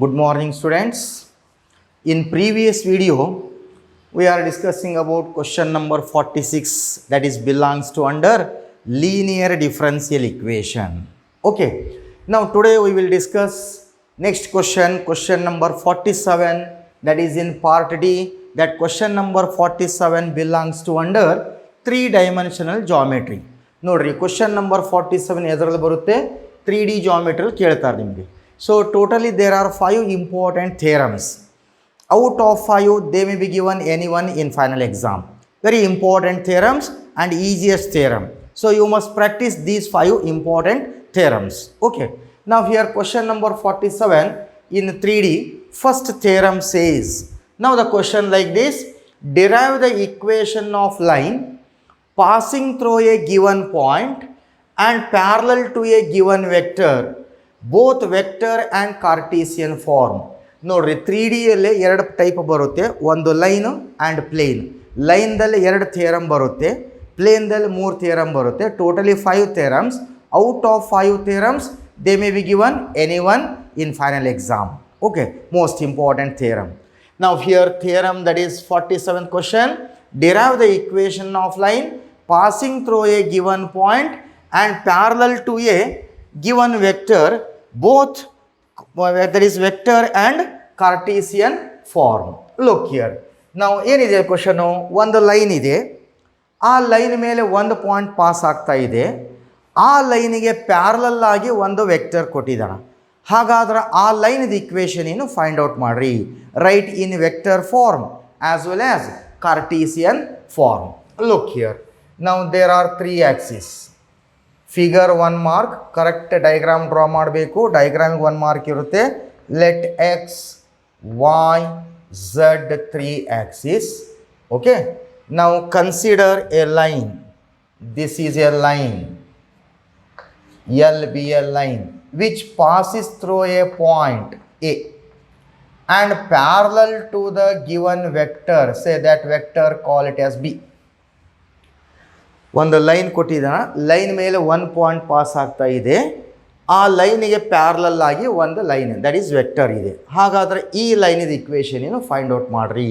Good morning, students. In previous video, we are discussing about question number 46, that is belongs to under linear differential equation. Okay. Now today we will discuss next question number 47, that is in part D. That question number 47 belongs to under three-dimensional geometry. ನೋಡ್ರಿ question number 47 ಎದರಲ್ಲಿ ಬರುತ್ತೆ 3D geometry ಕೇಳ್ತಾರೆ ನಿಮಗೆ. So totally there are 5 important theorems. Out of 5 they may be given anyone in final exam. Very important theorems and easiest theorem. So you must practice these 5 important theorems. Okay. Now here question number 47 in 3D. First theorem says, now the question like this: derive the equation of line passing through a given point and parallel to a given vector, both vector and Cartesian form. ನೋಡ್ರಿ 3D ಯಲ್ಲಿ ಎರಡು type ಬರುತ್ತೆ, ಒಂದು line and plane. ಲೈನ್ದಲ್ಲಿ ಎರಡು theorem ಬರುತ್ತೆ, ಪ್ಲೇನ್ದಲ್ಲಿ 3 theorem ಬರುತ್ತೆ. Totally 5 theorems. Out of 5 theorems they may be given any one in final exam. Okay, most important theorem. Now here theorem, that is 47th question: derive the equation of line passing through a given point and parallel to a given vector, both that is vector and Cartesian form. Look here. Now ಏನಿದೆ question, ಒಂದು line ಇದೆ, ಆ line ಮೇಲೆ ಒಂದು point pass ಆಗ್ತಾ ಇದೆ, ಆ ಲೈನಿಗೆ parallel ಆಗಿ ಒಂದು ವೆಕ್ಟರ್ ಕೊಟ್ಟಿದ್ದಾನೆ. ಹಾಗಾದ್ರೆ ಆ ಲೈನ್ದು ಇಕ್ವೇಷನ್ ಏನು ಫೈಂಡ್ ಔಟ್ ಮಾಡಿರಿ. Write in vector form as well as Cartesian form. Look here. Now there are 3 axis. Figure 1 mark. Correct diagram draw ಮಾಡಬೇಕು. ಡೈಗ್ರಾಮಿಗೆ 1 ಮಾರ್ಕ್ ಇರುತ್ತೆ. Let x y z 3 axis. Okay. Now consider a line. This is a line. L be a line which passes through a point A and parallel to the given vector. Say that vector, call it as B. ಒಂದು line ಕೊಟ್ಟಿದ್ದಾನೆ, line ಮೇಲೆ 1 point pass ಆಗ್ತಾ ಇದೆ, ಆ ಲೈನಿಗೆ parallel ಆಗಿ ಒಂದು line, that is vector ಇದೆ. ಹಾಗಾದರೆ ಈ ಲೈನಿದ ಇಕ್ವೇಷನ್ ಏನು ಫೈಂಡ್ ಔಟ್ ಮಾಡಿರಿ.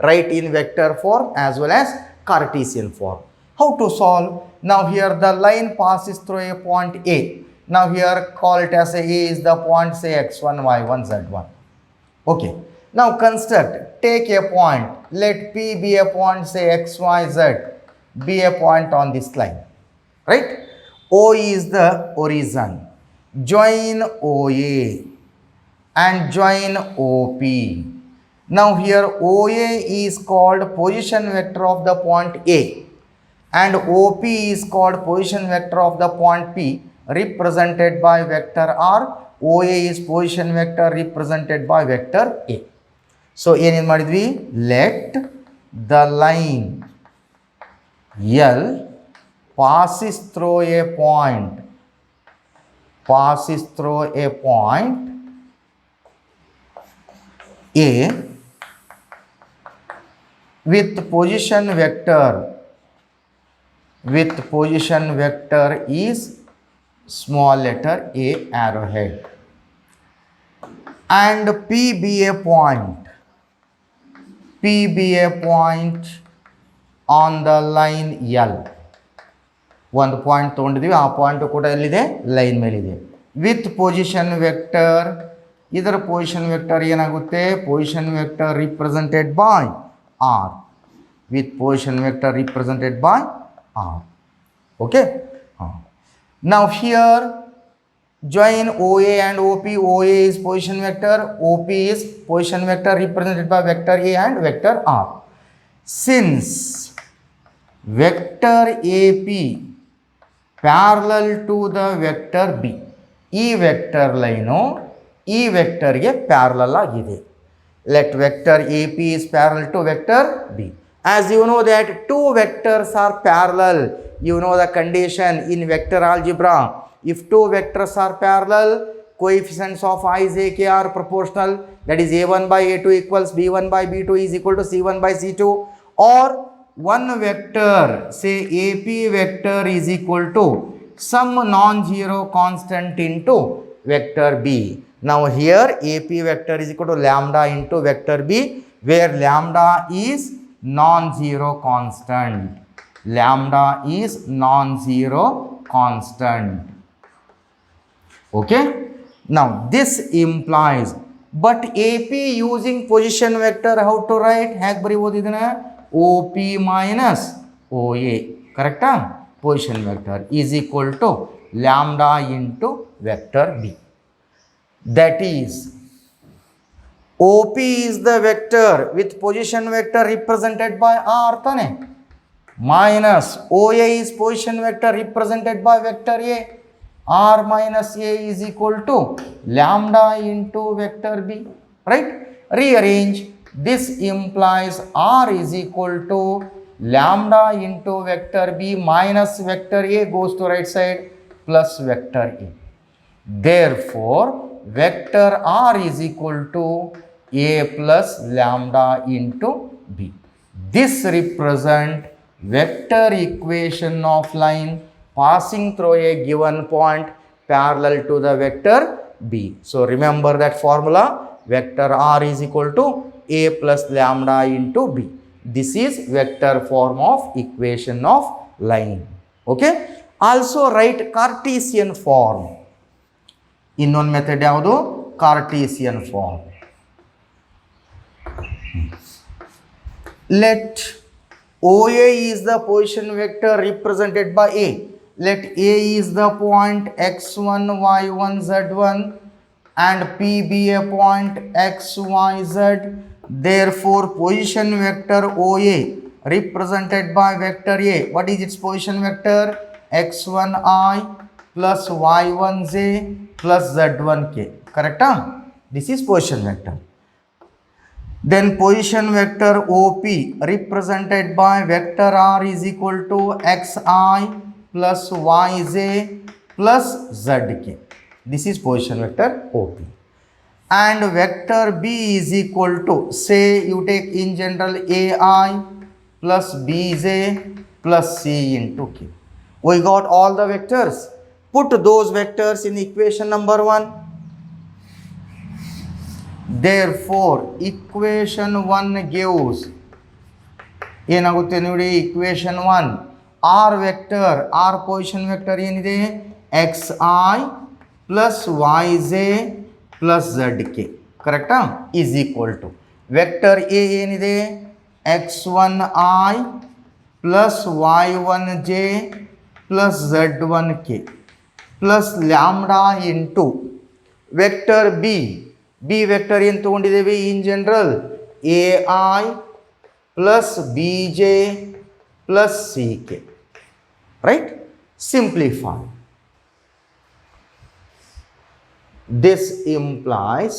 Write in vector form as well as Cartesian form. How to solve? Now here the line passes through a point A. Now here call it as A is the point, say x1, y1, z1. Okay. Now construct, take a point. Let P be a point, say x, y, z. Be a point on this line. Right? O is the horizon. Join OA and join OP. Now here OA is called position vector of the point A and OP is called position vector of the point P, represented by vector R. OA is position vector represented by vector A. So ಏನೇನು ಮಾಡಿದ್ವಿ? Let the line L passes through a point A with position vector is small letter A, arrowhead, and P be a point on the line L. ಒಂದು point ತೊಗೊಂಡಿದ್ದೀವಿ, ಆ point ಕೂಡ ಎಲ್ಲಿದೆ? Line ಮೇಲಿದೆ. With position vector. ಇದರ position vector ಏನಾಗುತ್ತೆ? Position vector represented by R. With position vector represented by R. Okay. Now here join OA and OP. OA is position vector, OP is position vector represented by vector A and vector R. Since vector AP parallel to the vector B, ಈ vector line ಈ ವೆಕ್ಟರ್ಗೆ parallel ಆಗಿದೆ. Let vector AP is parallel to vector B. As you know that 2 vectors are parallel, you know the condition in vector algebra. If 2 vectors are parallel, coefficients of I, J, K are proportional. That is A1 by A2 equals B1 by B2 is equal to C1 by C2. Or one vector, say AP vector is equal to some non-zero constant into vector B. Now here AP vector is equal to lambda into vector B, where lambda is non-zero constant. Lambda is non-zero constant. Okay. Now this implies, but AP using position vector, how to write? ಹೇಗೆ ಬರೀಬಹುದು ಇದನ್ನ? OP minus OA. Correct? Position vector is equal to lambda into vector B. That is, OP is the vector with position vector represented by R tane, minus OA is position vector represented by vector A. R minus A is equal to lambda into vector B, right? Rearrange. This implies R is equal to lambda into vector B minus vector A goes to right side plus vector A. Therefore, vector R is equal to A plus lambda into B. This represents vector equation of line passing through a given point parallel to the vector B. So remember that formula, vector R is equal to A plus lambda into B. This is vector form of equation of line. Okay. Also write Cartesian form. ಇನ್ನೊಂದು method ಯಾವುದು? Cartesian form. Let OA is the position vector represented by A. Let A is the point x1, y1, z1 and P be a point x, y, z. Therefore, position vector OA represented by vector A. What is its position vector? x1i plus y1j plus z1k. Correct? This is position vector. Then position vector OP represented by vector R is equal to xi plus yj plus zk. This is position vector OP. And vector B is equal to, say you take in general AI plus bj plus c into k. We got all the vectors. Put those vectors in equation number 1. Therefore, equation 1 gives, ಏನಾಗುತ್ತೆ ನೋಡಿ, equation 1 R vector, R position vector ಏನಿದೆ, xi plus yj plus zk. Correct? Is equal to vector A ಏನಿದೆ, x1i plus y1j plus z1k plus lambda into vector B. B vector ಏನು ತಗೊಂಡಿದ್ದೇವೆ in general, AI plus bj plus ck. Right? Simplify. This implies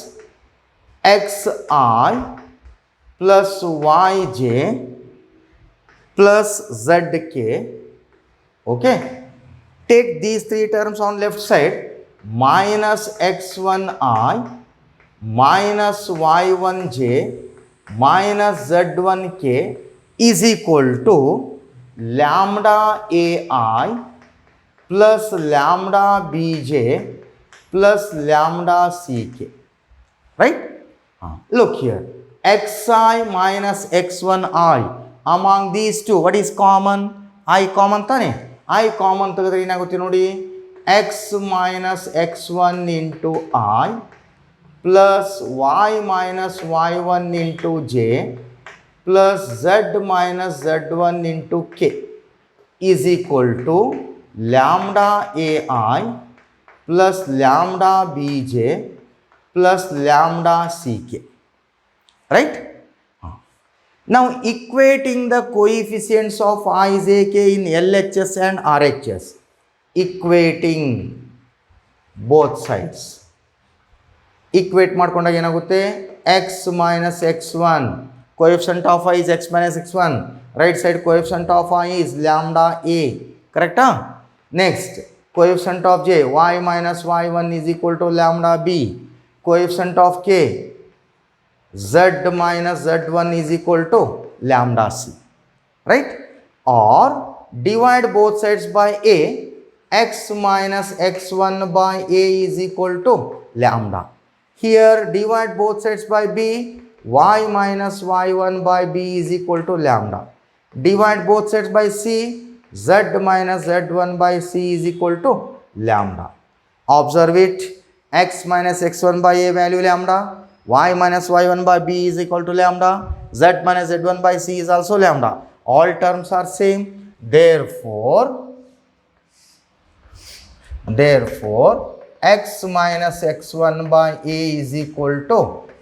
xi plus yj plus zk. Okay. Take these three terms on left side, minus x1i minus y1j minus z1k is equal to lambda ai plus lambda bj plus lambda ck. Right? Look here, xi minus x1i. Among these two, what is common? I common tane. I common ತೆಗೆದ್ರೆ ಏನಾಗುತ್ತೆ ನೋಡಿ, x minus x1 into I plus y minus y1 into j plus z minus z1 into k is equal to lambda ai plus lambda bj plus lambda ck. Right? Now equating the coefficients of I, j, k in LHS and RHS. Equating both sides. Equate ಮಾಡ್ಕೊಂಡಾಗ ಏನಾಗುತ್ತೆ, x minus x1, coefficient of I is x minus x1, right side coefficient of I is lambda a. Correct? Next, coefficient of j, y minus y1 is equal to lambda b. Coefficient of k, z minus z1 is equal to lambda c. Right? Or divide both sides by a, x minus x1 by a is equal to lambda. Here divide both sides by b, y minus y1 by b is equal to lambda. Divide both sides by c, z minus z1 by c is equal to lambda. Observe it, x minus x1 by a value lambda, y minus y1 by b is equal to lambda, z minus z1 by c is also lambda. All terms are same. Therefore, x minus x1 by a is equal to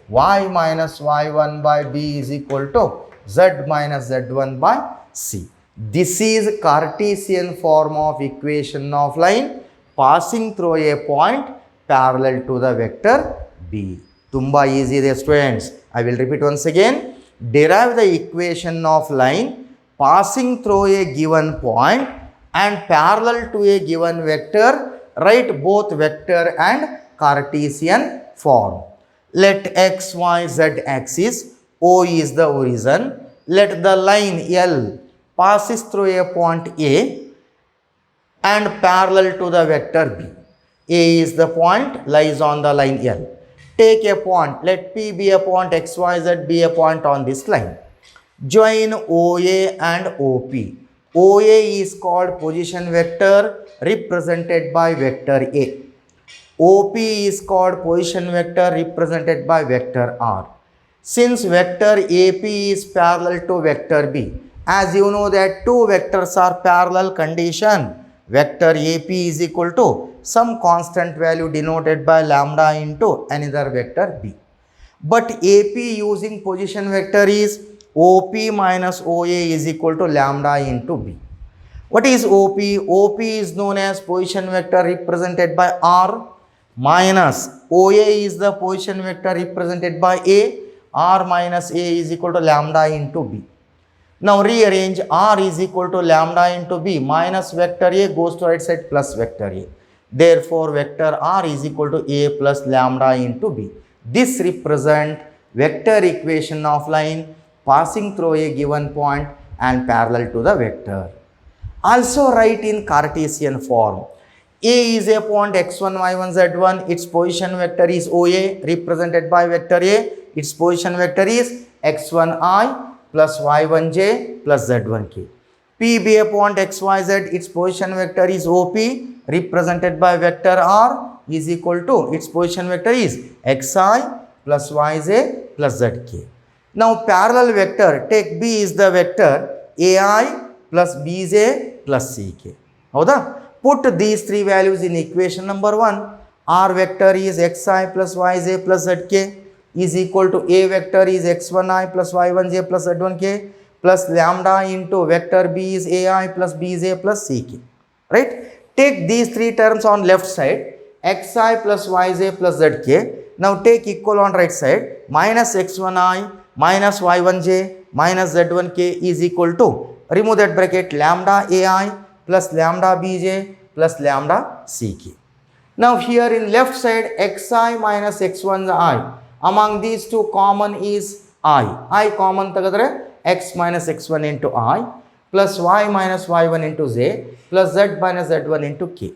y minus y1 by b is equal to z minus z1 by c. This is Cartesian form of equation of line passing through a point parallel to the vector b. Tumba easy there students. I will repeat once again. Derive the equation of line passing through a given point and parallel to a given vector. Write both vector and Cartesian form. Let x, y, z axis, O is the origin. Let the line L passes through a point A and parallel to the vector B. A is the point, lies on the line L. Take a point, let P be a point, x, y, z be a point on this line. Join OA and OP. OA is called position vector represented by vector A. OP is called position vector represented by vector R. Since vector AP is parallel to vector B, as you know that two vectors are parallel condition, vector AP is equal to some constant value denoted by lambda into another vector B. But AP using position vector is OP minus OA is equal to lambda into B. What is OP? OP is known as position vector represented by R minus OA is the position vector represented by A. R minus A is equal to lambda into B. Now rearrange, R is equal to lambda into B minus vector A goes to right side plus vector A. Therefore, vector R is equal to A plus lambda into B. This represents vector equation of line passing through a given point and parallel to the vector. Also write in Cartesian form. A is a point x1, y1, z1. Its position vector is OA represented by vector A. Its position vector is x1i plus y1j plus z1k. P be a point xyz. Its position vector is OP represented by vector R is equal to its position vector is xi plus yj plus zk. Now parallel vector, take B is the vector AI plus bj plus ck. Howda? Put these three values in equation number 1. R vector is xi plus yj plus zk is equal to A vector is x1i plus y1j plus z1k plus lambda into vector B is AI plus bj plus ck. Right? Take these three terms on left side, xi plus yj plus zk. Now take equal on right side, minus x1i minus y1j minus z1k is equal to, remove that bracket, lambda AI plus lambda bj plus lambda ck. Now here in left side, xi minus x1i, among these two common is I common tagadre x minus x1 into I plus y minus y1 into j plus z minus z1 into k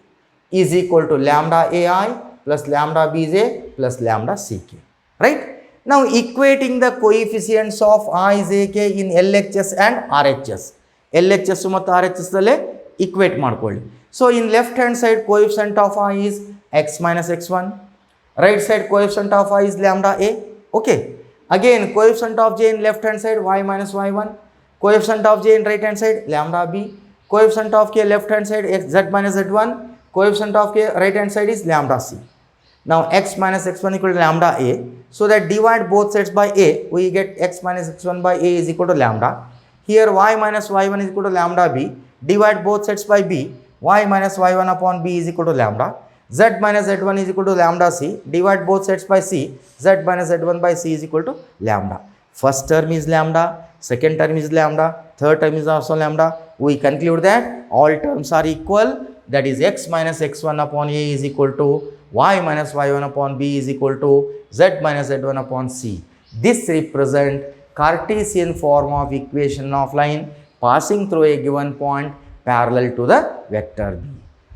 is equal to lambda AI plus lambda bj plus lambda ck. Right? Now equating the coefficients of I, j, k in LHS and RHS. LHS ಮತ್ತು RHS ದಲ್ಲೇ equate ಮಾಡ್ಕೊಳ್ಳಿ. So in left hand side coefficient of I is x minus x1. Right side coefficient of I is lambda a. Okay. Again coefficient of j in left hand side y minus y1. Coefficient of j in right hand side lambda b. Coefficient of k left hand side z minus z1. Coefficient of k right hand side is lambda c. Now x minus x1 equal to lambda a. So that divide both sides by a, we get x minus x1 by a is equal to lambda. Here y minus y1 is equal to lambda b. Divide both sides by b. Y minus y1 upon b is equal to lambda. Z minus z1 is equal to lambda c. Divide both sides by c. Z minus z1 by c is equal to lambda. First term is lambda. Second term is lambda. Third term is also lambda. We conclude that all terms are equal. That is x minus x1 upon a is equal to y minus y1 upon b is equal to z minus z1 upon c. This represents Cartesian form of equation of line passing through a given point parallel to the vector b.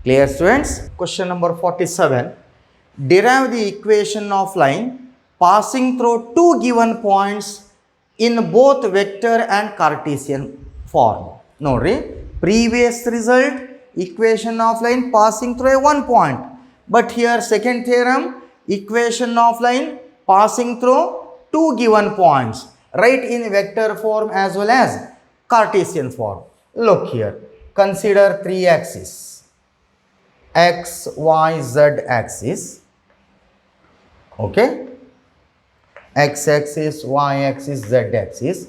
Clear students? Question number 47. derive the equation of line passing through two given points in both vector and Cartesian form. Nodri, previous result equation of line passing through a one point, but here second theorem equation of line passing through two given points, right in vector form as well as Cartesian form. Look here, consider three axes, x, y, z axis, okay, x axis, y axis, z axis.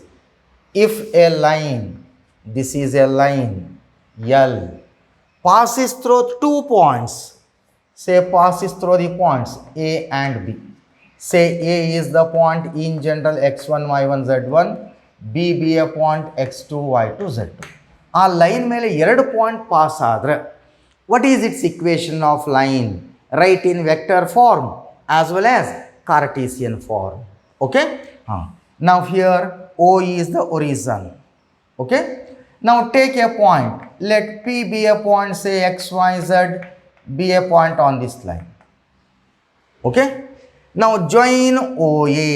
If a line, this is a line L, passes through 2 points, say passes through the points A and B. Say A is the point in general x1, y1, z1, B be a point x2, y2, z2. ಆ line ಮೇಲೆ ಎರಡು point pass ಆದರೆ what is its equation of line? Write in vector form as well as Cartesian form. Okay? Now here O is the origin. Okay? Now take a point. Let P be a point, say x, y, z be a point on this line. Okay? Now join OA.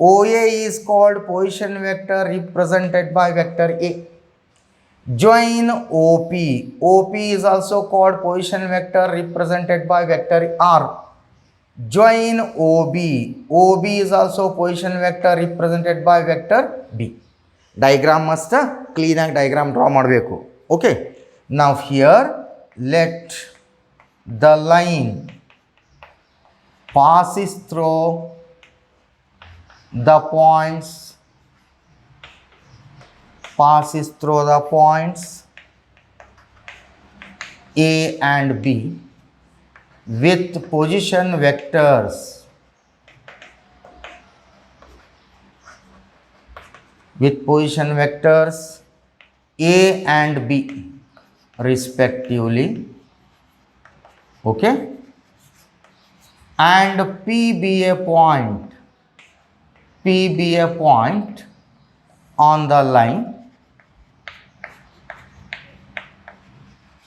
OA is called position vector represented by vector A. Join OP. OP is also called position vector represented by vector R. Join OB. OB is also position vector represented by vector B. Diagram must clean and diagram draw ಮಾಡಬೇಕು. Okay. Now here let the line passes through the points A and B with position vectors A and B respectively, okay, and P be a point on the line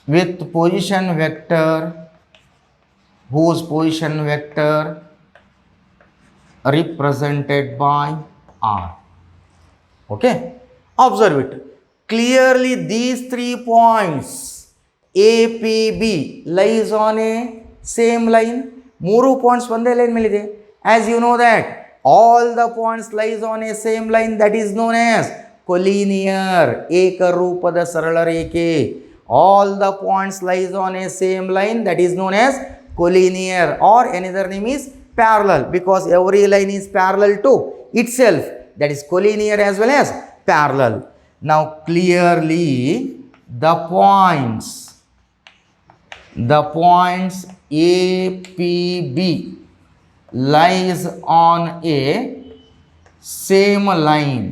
with position vector whose position vector represented by R. Okay, observe it clearly. These 3 points A, P, B lies on a same line. ಮೂರು points ಒಂದೇ line ಮೇಲಿದೆ. As you know that all the points lies on a same line, that is known as collinear. ಏಕರೂಪದ ಸರಳ ರೇಖೆ. All the points lies on a same line, that is known as collinear, or another name is parallel, because every line is parallel to itself, that is collinear as well as parallel. Now clearly the points A, P, B lies on a same line,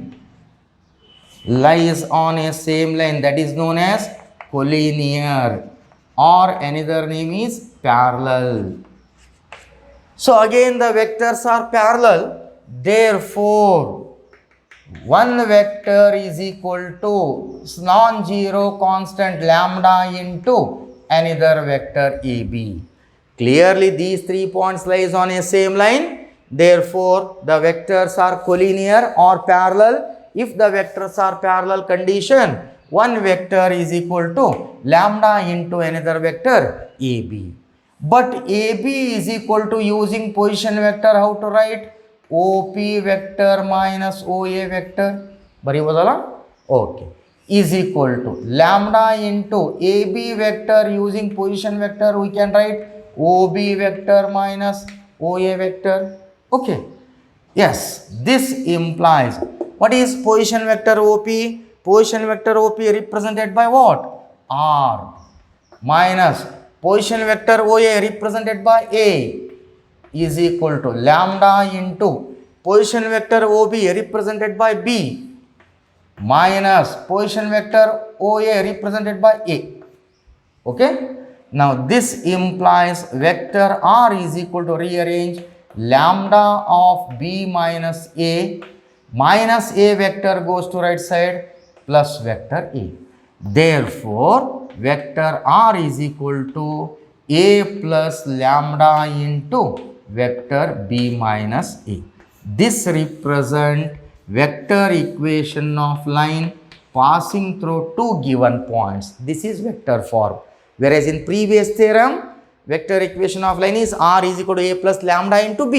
that is known as collinear, or another name is parallel. So again the vectors are parallel, therefore one vector is equal to non-zero constant lambda into another vector AB. Clearly these 3 points lies on a same line, therefore the vectors are collinear or parallel. If the vectors are parallel condition, one vector is equal to lambda into another vector AB. But AB is equal to, using position vector, how to write? OP vector minus OA vector. ಬರಿಬೋದಲ್ಲ? Okay. Is equal to lambda into AB vector. Using position vector we can write OB vector minus OA vector. Okay. Yes, this implies, what is position vector OP? Position vector OP represented by what? R, minus position vector OA represented by A is equal to lambda into position vector OB represented by B minus position vector OA represented by A. Okay. Now this implies vector R is equal to, rearrange, lambda of B minus A vector goes to right side plus vector A. Therefore vector R is equal to a plus lambda into vector b minus a. This represent vector equation of line passing through two given points. This is vector form. Whereas in previous theorem, vector equation of line is r is equal to a plus lambda into b.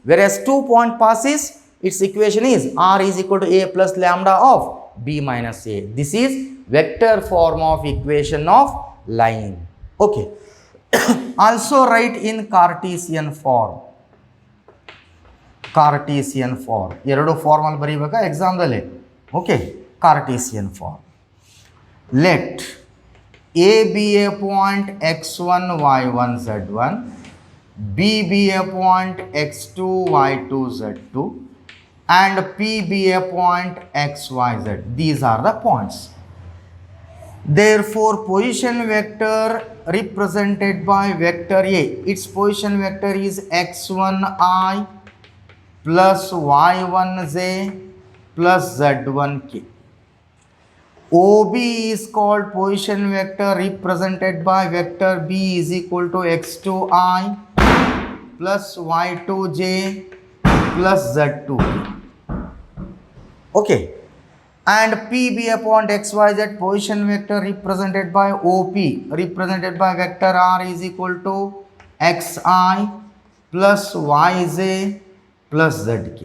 Whereas 2-point passes, its equation is r is equal to a plus lambda of b minus a. This is vector form of equation of line. Okay. Also write in Cartesian form. Cartesian form. ಎರಡು formal ಬರೀಬೇಕಾ ಎಕ್ಸಾಮ್ದಲ್ಲಿ. Okay, Cartesian form. Let a be a point x1 y1 z1, b be a point x2 y2 z2, and p be a point xyz. These are the points. Therefore, position vector represented by vector A, its position vector is x1i plus y1j plus z1k. OB is called position vector represented by vector B is equal to x2i plus y2j plus z2k. Okay. And P be a point xyz, position vector represented by OP represented by vector R is equal to xi plus yj plus zk.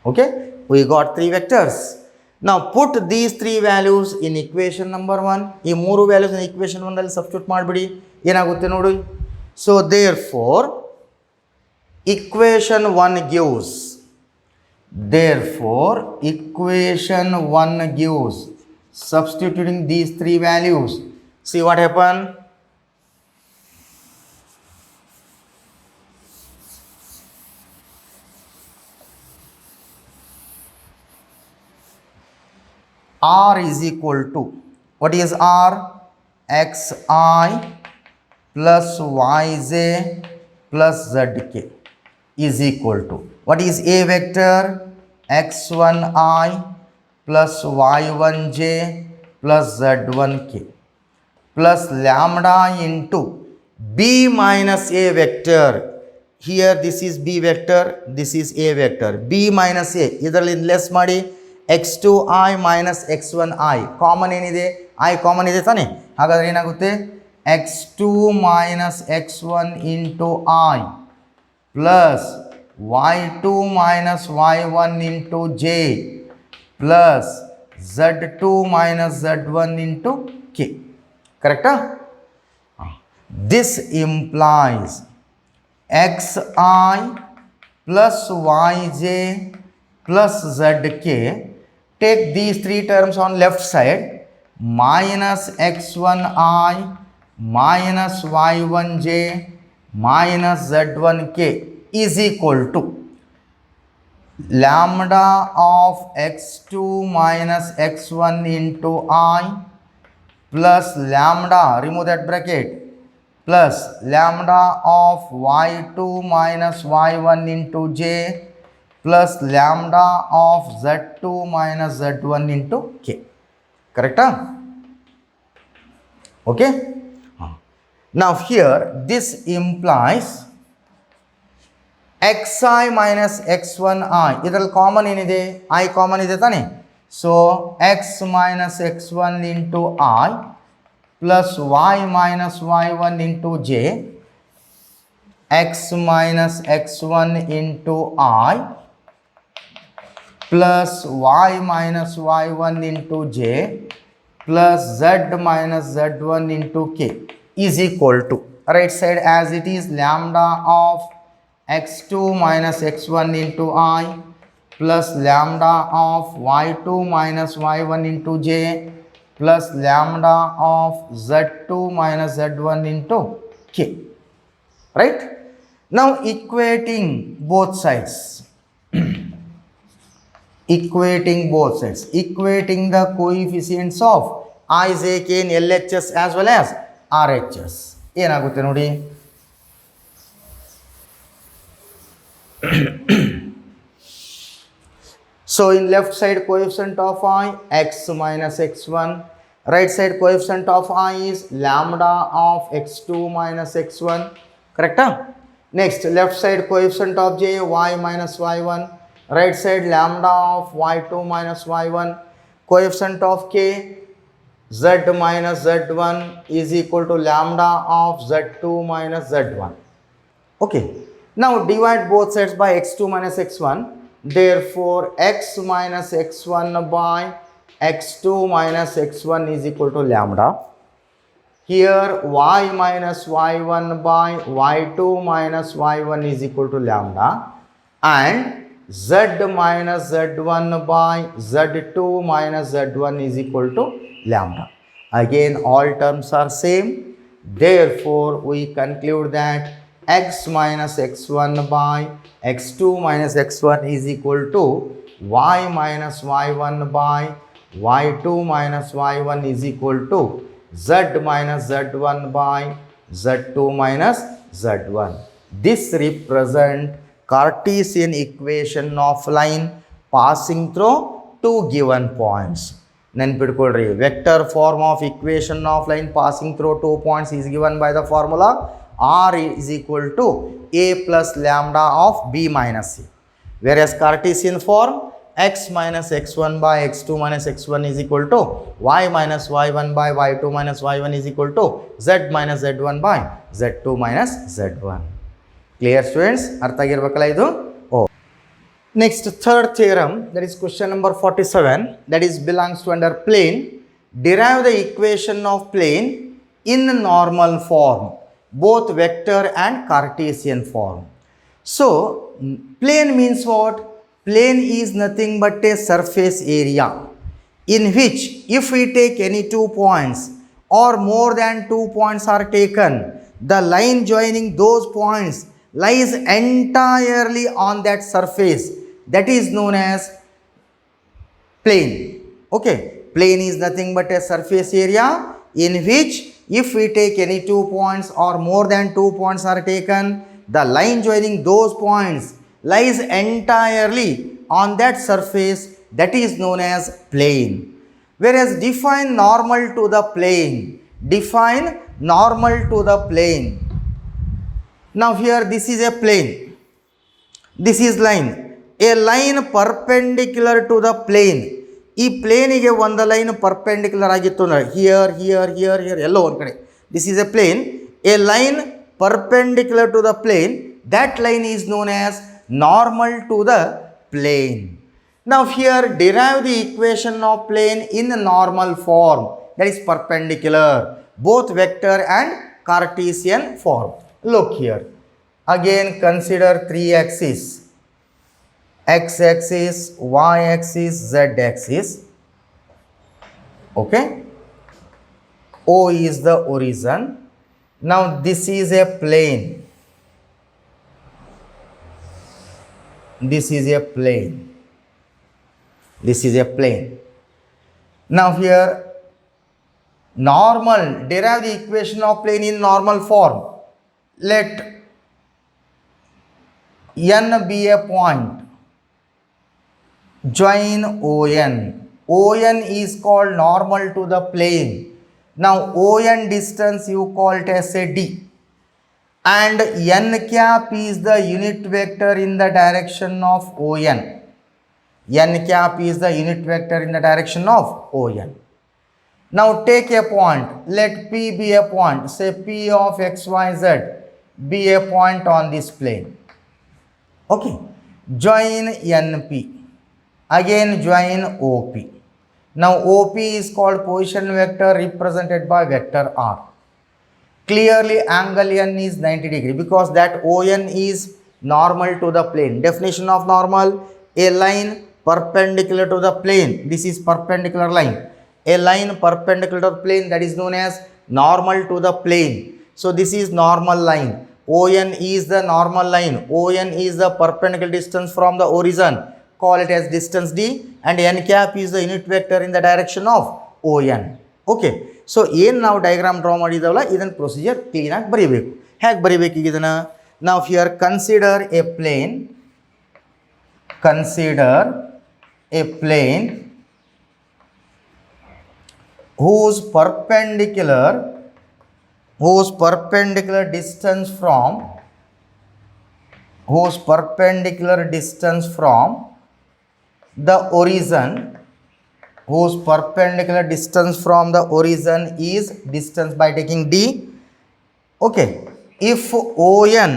Okay, we got three vectors. Now put these three values in equation number 1. ಈ ಮೂರು values in equation 1 ಅಲ್ಲಿ substitute ಮಾಡಿಬಿಡಿ, ಏನಾಗುತ್ತೆ ನೋಡಿ. So therefore equation 1 gives, therefore equation 1 gives, substituting these three values, see what happened. R is equal to, what is R? xi plus yj plus zk is equal to, what is A vector? x1i plus y1j plus z1k plus lambda into b minus a vector. Here this is b vector, this is a vector. b minus a, ಇದರಲ್ಲಿ less ಮಾಡಿ x2i minus x1i, common ಏನಿದೆ? i common ಇದೆ ತಾನೆ, ಹಾಗಾದ್ರೆ ಏನಾಗುತ್ತೆ? x2 minus x1 into i plus y2 minus y1 into j plus z2 minus z1 into k. Correct? This implies xi plus yj plus zk, take these three terms on left side, minus x1i minus y1j minus z1k is equal to lambda of x2 minus x1 into I plus lambda, remove that bracket, plus lambda of y2 minus y1 into j plus lambda of z2 minus z1 into k. Correct? Okay? Now here this implies xi minus x1i, ಇದರಲ್ಲಿ common ಏನಿದೆ? I common ಇದೆ ತಾನೆ. So x minus x1 into I plus y minus y1 into j, x minus x1 into I plus y minus y1 into j plus z minus z1 into k is equal to, right side as it is, lambda of x2 minus x1 into I plus lambda of y2 minus y1 into j plus lambda of z2 minus z1 into k. Right? Now equating both sides. Equating both sides. Equating the coefficients of I, J, K in LHS as well as RHS. ಏನಾಗುತ್ತೆ ನೋಡಿ. So in left side coefficient of I, x minus x1 Right side coefficient of I is lambda of x2 minus x1. Correct? Next, left side coefficient of j, y minus y1. Right side lambda of y2 minus y1. Coefficient of k, z minus z1 is equal to lambda of z2 minus z1. Okay. Now divide both sides by x2 minus x1. Therefore, x minus x1 by x2 minus x1 is equal to lambda. Here y minus y1 by y2 minus y1 is equal to lambda, and z minus z1 by z2 minus z1 is equal to lambda. Again all terms are same. Therefore, we conclude that x minus x1 by x2 minus x1 is equal to y minus y1 by y2 minus y1 is equal to z minus z1 by z2 minus z1. This represents Cartesian equation of line passing through two given points. Nenpidkolri, vector form of equation of line passing through 2 points is given by the formula r is equal to a plus lambda of b minus c. Whereas Cartesian form, x minus x1 by x2 minus x1 is equal to y minus y1 by y2 minus y1 is equal to z minus z1 by z2 minus z1. Clear students? Artha agirbekkala idu? Oh. Next, third theorem, that is question number 47, that is belongs to under plane. Derive the equation of plane in normal form, both vector and Cartesian form. So, plane means what? Plane is nothing but a surface area in which if we take any 2 points or more than 2 points are taken, the line joining those points lies entirely on that surface. That is known as plane. Okay, plane is nothing but a surface area in which if we take any 2 points or more than 2 points are taken, the line joining those points lies entirely on that surface, that is known as plane. Whereas define normal to the plane. Define normal to the plane. Now here this is a plane. This is line. A line perpendicular to the plane. ಈ ಪ್ಲೇನಿಗೆ ಒಂದು line perpendicular ಆಗಿತ್ತು ಅಂದರೆ here ಎಲ್ಲೋ ಒಂದು ಕಡೆ. This is a plane. A line perpendicular to the plane, that line is known as normal to the plane. Now here derive the equation of plane in normal form, that is perpendicular, both vector and Cartesian form. Look here, again consider 3 axes, x axis, y axis, z axis. Okay, O is the origin. Now this is a plane. This is a plane. This is a plane. Now here normal, derive the equation of plane in normal form. Let n be a point. Join ON. ON is called normal to the plane. Now ON distance you call it as a D, and n cap is the unit vector in the direction of ON. N cap is the unit vector in the direction of ON. Now take a point, let P be a point, say P of XYZ be a point on this plane. Okay, join NP, again join OP. Now OP is called position vector represented by vector R. Clearly angle N is 90 degree because that ON is normal to the plane. Definition of normal, a line perpendicular to the plane. This is perpendicular line. A line perpendicular to the plane, that is known as normal to the plane. So this is normal line. ON is the normal line. ON is the perpendicular distance from the origin. Call it as distance D, and n cap is the unit vector in the direction of ON. Okay, so ಏನು ನಾವು diagram draw ಮಾಡಿದವಲ್ಲ ಇದನ್ನ procedure clean ಆಗಿ ಬರೀಬೇಕು. ಹೇಗೆ ಬರೀಬೇಕು ಈಗ ಇದನ್ನ? ನಾವು here consider a plane, whose perpendicular distance from the origin, is distance by taking d. Okay, if ON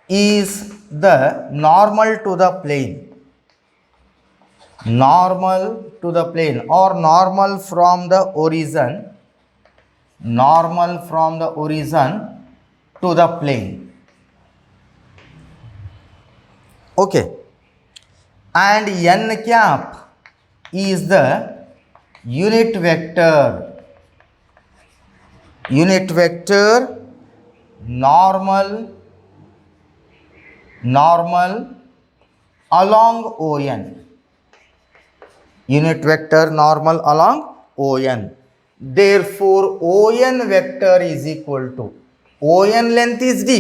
is the normal to the plane or normal from the origin to the plane. Okay, and n cap is the unit vector normal along ON. Unit vector normal along ON. Therefore, ON vector is equal to, ON length is d,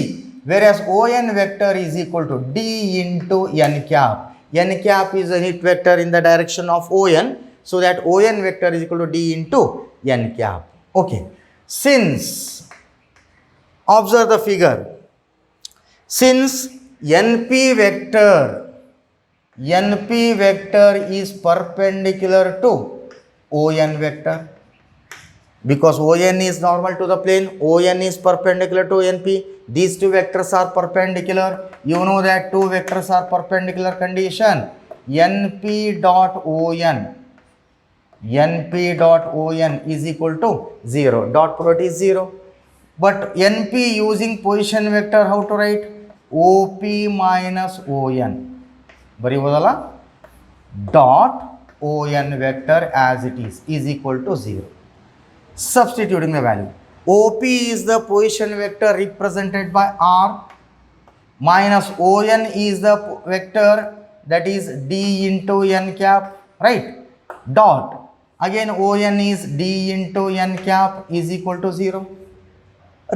whereas ON vector is equal to d into n cap. N cap is a unit vector in the direction of ON, so that ON vector is equal to d into n cap. Okay, since, observe the figure, since NP vector is perpendicular to ON vector, because ON is normal to the plane, ON is perpendicular to NP. These two vectors are perpendicular. You know that two vectors are perpendicular condition. NP dot ON is equal to 0. Dot product is 0. But NP using position vector, how to write? OP minus ON. ಬರೀಬೋದಲ್ಲ, dot ON vector as it is equal to 0. Substituting the value, OP is the position vector represented by R, minus ON is the vector that is d into n cap, right? Dot, again ON is d into n cap is equal to 0.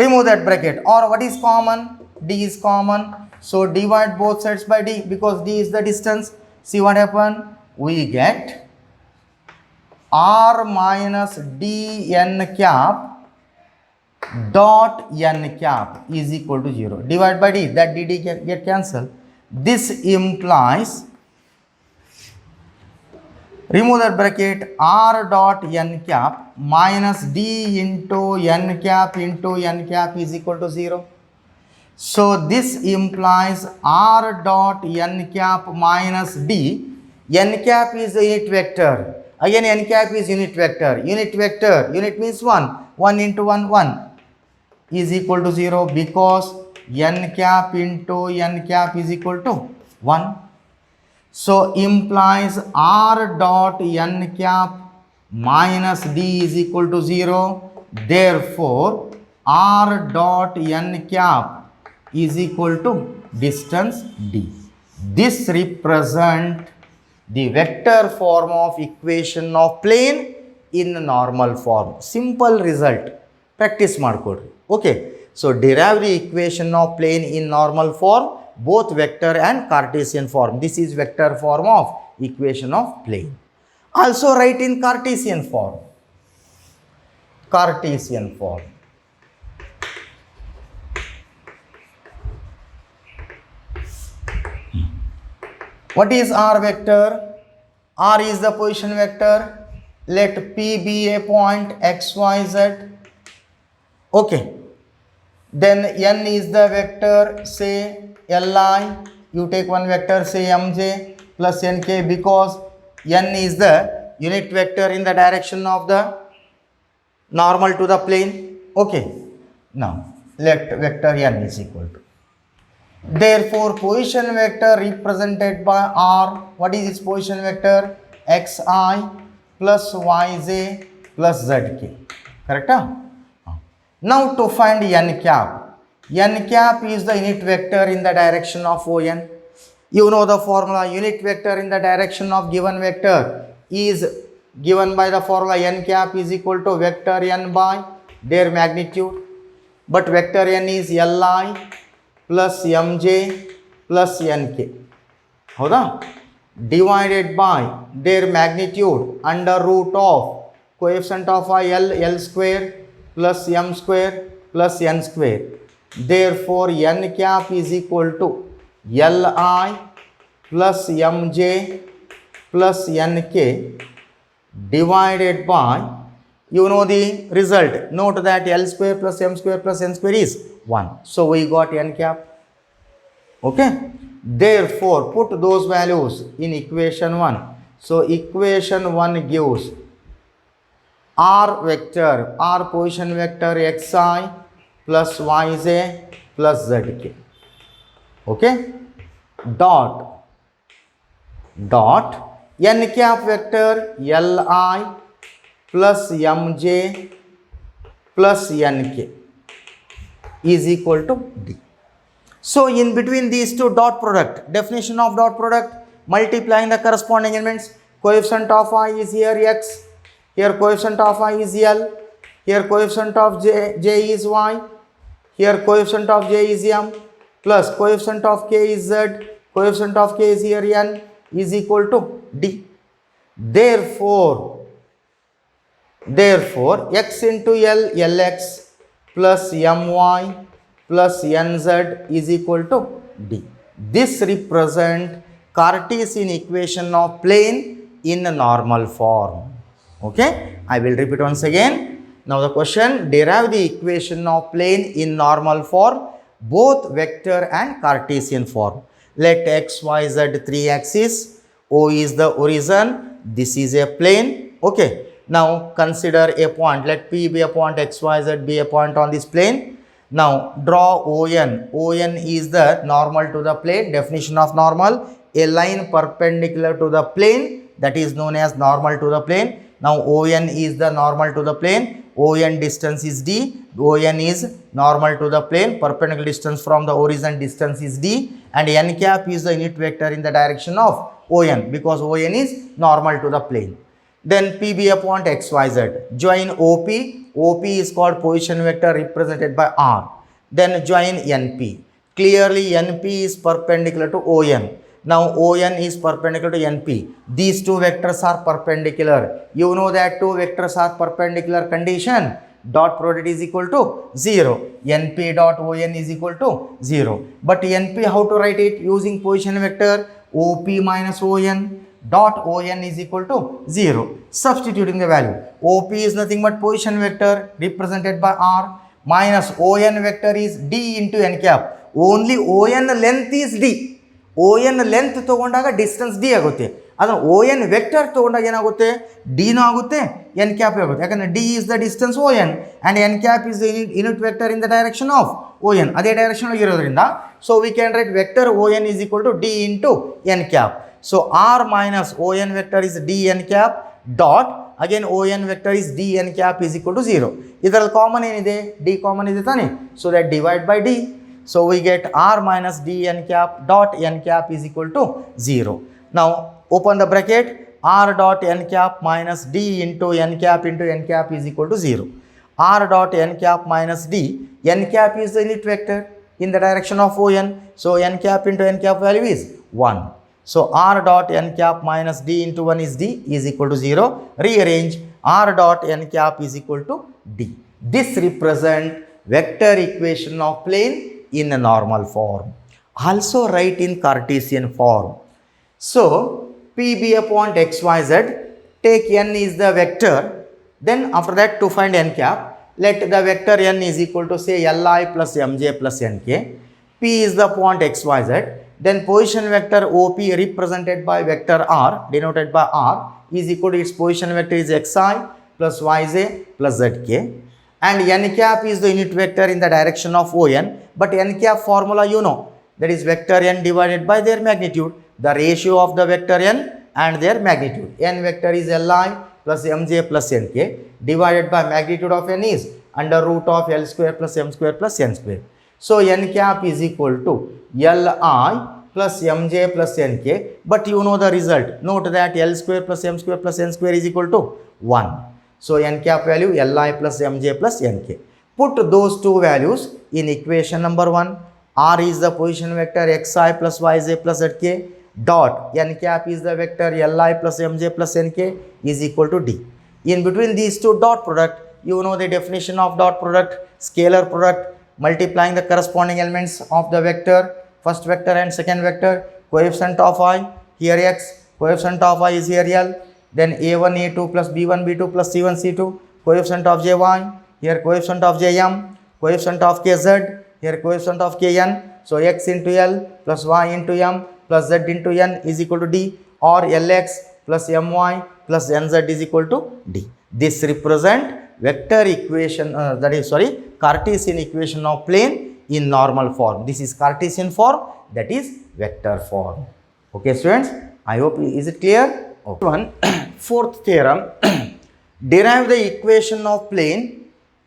Remove that bracket, or what is common? D is common, so divide both sides by d, because d is the distance. See what happened? We get R minus d n cap dot n cap is equal to 0. Divide by d, that d can get cancelled. This implies, remove that bracket, R dot n cap minus d into n cap is equal to 0. So this implies R dot n cap minus d. N cap is the unit vector. Again, n cap is unit vector. Unit means 1. 1 into 1, 1 is equal to 0, because n cap into n cap is equal to 1. So implies R dot n cap minus d is equal to 0. Therefore, R dot n cap is equal to distance d. This represents the vector form of equation of plane in normal form. Simple result. Practice ಮಾಡ್ಕೊಡ್ರಿ. Okay, so derive the equation of plane in normal form, both vector and Cartesian form. This is vector form of equation of plane. Also write in Cartesian form. What is R vector? R is the position vector. Let P be a point x, y, z. Okay. Then N is the vector, say Li. You take one vector, say Mj plus Nk, because N is the unit vector in the direction of the normal to the plane. Okay. Now, let vector N is equal to. Therefore, position vector represented by R, what is its position vector? Xi plus Yj plus Zk. Correct? Now to find n cap. N cap is the unit vector in the direction of ON. You know the formula. Unit vector in the direction of given vector is given by the formula n cap is equal to vector n by their magnitude. But vector n is Li plus Mj plus Nk. ಹೌದಾ? Divided by their magnitude under root of coefficient of L square plus m square plus n square. Therefore, n cap is equal to Li plus mj plus nk divided by, you know the result. Note that L square plus m square plus n square is 1. So, we got n cap. Okay. Therefore, put those values in equation 1. So, equation 1 gives r vector, r position vector xi plus yj plus zk. Okay. Dot n cap vector Li plus mj plus nk is equal to d. So, in between these two, dot product, definition of dot product, multiplying the corresponding elements, coefficient of I is here x, here coefficient of I is L, here coefficient of j is y, here coefficient of j is m, plus coefficient of k is z, coefficient of k is here n, is equal to d. Therefore, x into L, Lx plus my plus nz is equal to d. This represents Cartesian equation of plane in a normal form. Okay, I will repeat once again. Now the question, derive the equation of plane in normal form, both vector and Cartesian form. Let x, y, z 3 axis, O is the origin, this is a plane. Okay, now consider a point, let P be a point, x, y, z be a point on this plane. Now draw ON. ON is the normal to the plane. Definition of normal, a line perpendicular to the plane, that is known as normal to the plane. Now ON is the normal to the plane. ON distance is d. ON is normal to the plane. Perpendicular distance from the origin distance is d. And n cap is the unit vector in the direction of ON, because ON is normal to the plane. Then P be a point xyz. Join OP. OP is called position vector represented by R. Then join NP. Clearly NP is perpendicular to ON. Now ON is perpendicular to NP. These two vectors are perpendicular. You know that two vectors are perpendicular condition. Dot product is equal to 0. NP dot ON is equal to 0. But NP, how to write it? Using position vector OP minus ON. Dot ON is equal to 0. Substituting the value. OP is nothing but position vector represented by R, minus ON vector is d into n cap. Only ON length is d. ON length ತಗೊಂಡಾಗ distance d ಆಗುತ್ತೆ. ಅದನ್ನು ON vector ತಗೊಂಡಾಗ ಏನಾಗುತ್ತೆ? d ನೂ ಆಗುತ್ತೆ, n cap ಆಗುತ್ತೆ. ಯಾಕಂದ್ರೆ d is the distance ON and n cap is the unit vector in the direction of ON. ಅದೇ ಡೈರೆಕ್ಷನ್ ಅಲ್ಲಿ ಇರೋದ್ರಿಂದ, so we can write vector ON is equal to d into n cap. So R minus ON vector is d n cap dot again ON vector is d n cap is equal to 0. ಇದರಲ್ಲಿ common ಏನಿದೆ? d common ಇದೆ ತಾನೆ? So that divide by d. So we get R minus d n cap dot n cap is equal to 0. Now open the bracket, R dot n cap minus d into n cap is equal to 0. R dot n cap minus d, n cap is the unit vector in the direction of ON. So n cap into n cap value is 1. So R dot n cap minus d into 1 is d is equal to 0. Rearrange, R dot n cap is equal to d. This represents vector equation of plane in a normal form. Also write in Cartesian form. So P be a point xyz, take n is the vector, then after that to find n cap, let the vector n is equal to say Li plus mj plus nk. P is the point xyz, then position vector OP represented by vector R, denoted by R, is equal to its position vector is xi plus yj plus zk. And n cap is the unit vector in the direction of ON, but n cap formula you know, that is vector n divided by their magnitude, the ratio of the vector n and their magnitude. N vector is Li plus mj plus nk divided by magnitude of n is under root of L square plus m square plus n square. So n cap is equal to Li plus mj plus nk, but you know the result. Note that L square plus m square plus n square is equal to 1. So n cap value Li plus mj plus nk. Put those two values in equation number 1. R is the position vector xi plus yj plus zk dot n cap is the vector Li plus mj plus nk is equal to d. In between these two, dot product. You know the definition of dot product: scalar product, multiplying the corresponding elements of the vector, first vector and second vector, coefficient of I, here x, coefficient of I is here L, then a1 a2 plus b1 b2 plus c1 c2, coefficient of jy, here coefficient of jm, coefficient of kz, here coefficient of kn. So x into L plus y into m plus z into n is equal to d, or Lx plus my plus nz is equal to d. This represent vector equation, Cartesian equation of plane in normal form. This is Cartesian form, that is vector form. Okay students, I hope, is it clear? Okay. One fourth theorem, derive the equation of plane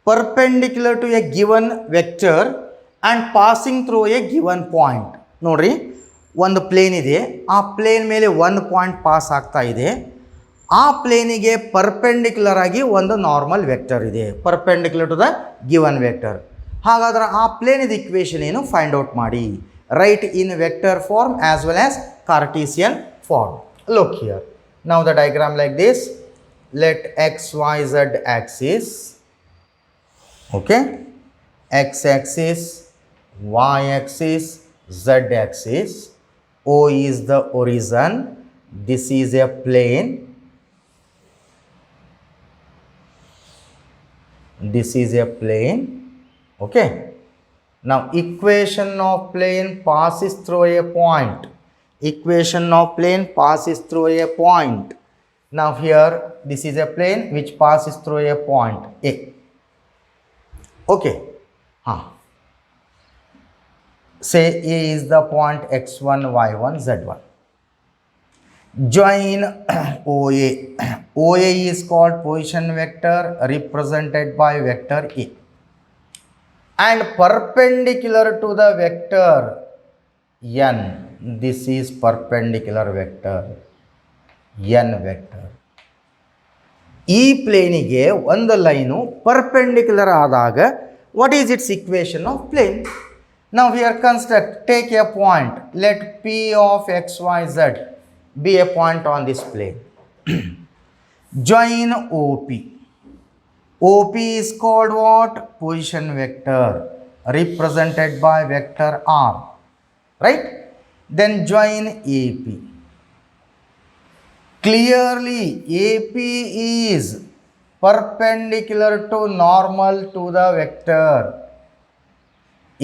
perpendicular to a given vector and passing through a given point. ನೋಡ್ರಿ, ಒಂದು plane ಇದೆ, ಆ plane ಮೇಲೆ ಒಂದು point pass ಆಗ್ತಾ ಇದೆ, ಆ ಪ್ಲೇನಿಗೆ perpendicular ಆಗಿ ಒಂದು ನಾರ್ಮಲ್ ವೆಕ್ಟರ್ ಇದೆ, perpendicular to the given vector. ಹಾಗಾದ್ರೆ ಆ ಪ್ಲೇನಿದ ಇಕ್ವೇಷನ್ ಏನು, ಫೈಂಡ್ ಔಟ್ ಮಾಡಿ. Write in vector form as well as Cartesian form. Look here, now the diagram like this. Let x y z axis, okay, x axis, y axis, z axis. O is the origin, this is a plane, this is a plane, okay. Now equation of plane passes through a point, equation of plane passes through a point. Now here this is a plane which passes through a point A, okay. Say A is the point x1 y1 z1. Join OA. OA is called position vector represented by vector A, and perpendicular to the vector n, this is perpendicular vector n vector. ಈ ಪ್ಲೇನಿಗೆ ಒಂದು line perpendicular ಆದಾಗ what is its equation of plane? Now here construct, take a point, let P of xyz be a point on this plane. Join OP. OP is called what? Position vector represented by vector R, right? Then join AP. Clearly AP is perpendicular to normal to the vector.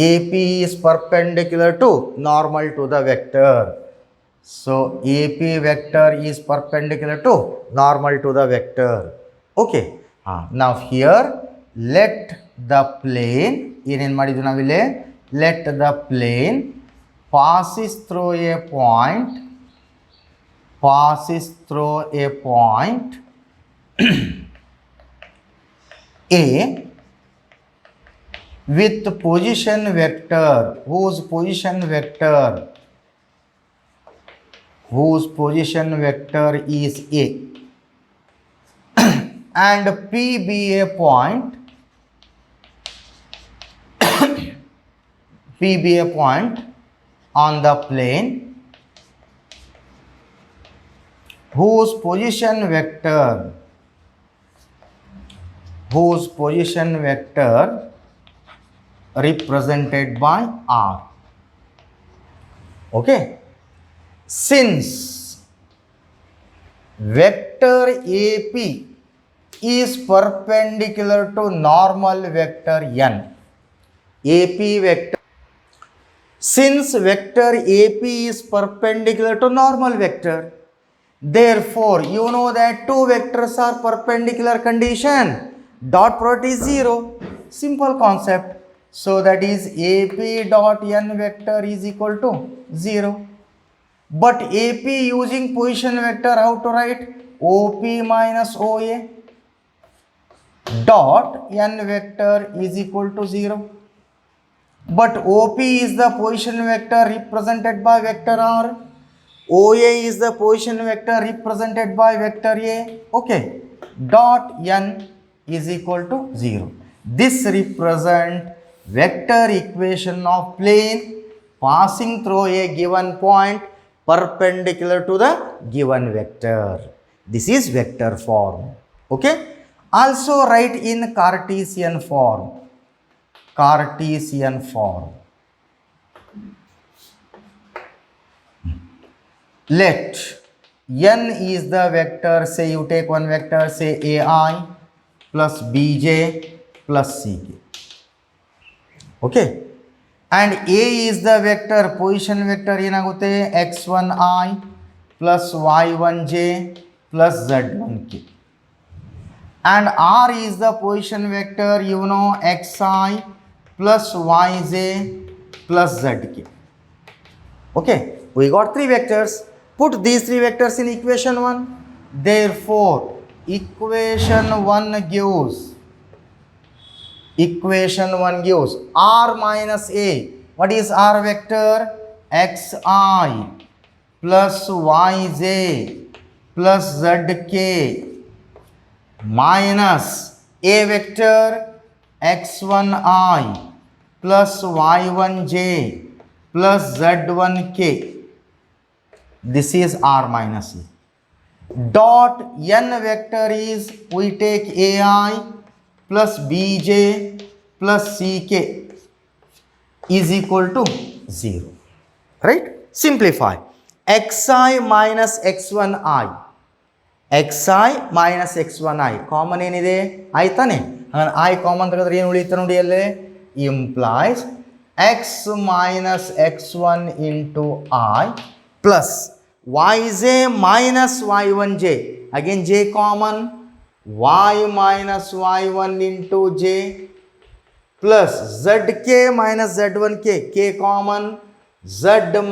AP is perpendicular to normal to the vector. So AP vector is perpendicular to normal to the vector. Okay. Now here let the plane, let the plane passes through a point, A with position vector, whose position vector is A, and P be a point, P be a point on the plane whose position vector represented by R. Okay. Since vector AP is perpendicular to normal vector n, AP vector, since vector AP is perpendicular to normal vector, therefore you know that two vectors are perpendicular condition, dot product is 0, simple concept. So that is AP dot n vector is equal to 0. But AP using position vector, how to write? OP minus OA dot n vector is equal to 0. But OP is the position vector represented by vector R. OA is the position vector represented by vector A. Okay. Dot n is equal to 0. This represents vector equation of plane passing through a given point perpendicular to the given vector. This is vector form. Okay. Also write in Cartesian form. Cartesian form. Let n is the vector, say you take one vector, say ai plus bj plus ck. Okay. And a is the vector, position vector ಏನಾಗುತ್ತೆ x1i plus y1j plus z1k. And r is the position vector, you know, xi plus yj plus zk. Okay, we got three vectors. Put these three vectors in equation 1. Therefore, equation 1 gives r minus a. What is r vector? xi plus yj plus zk minus a vector x1i plus y1j plus z1k. This is r minus a. Dot n vector is, we take ai plus bj plus ck is equal to 0. Right? Simplify. xi minus x1i. xi minus x1i. Common ಏನಿದೆ i ತಾನೆ. ಹಾಗಾದ್ರೆ i common ತೆಗೆದ್ರೆ ಏನು ಉಳಿಯುತ್ತೆ ನೋಡಿ ಅಲ್ಲಿ, implies x minus x1 into I plus yj minus y1j. Again j common, y minus y1 into j plus zk minus z1k. K common, z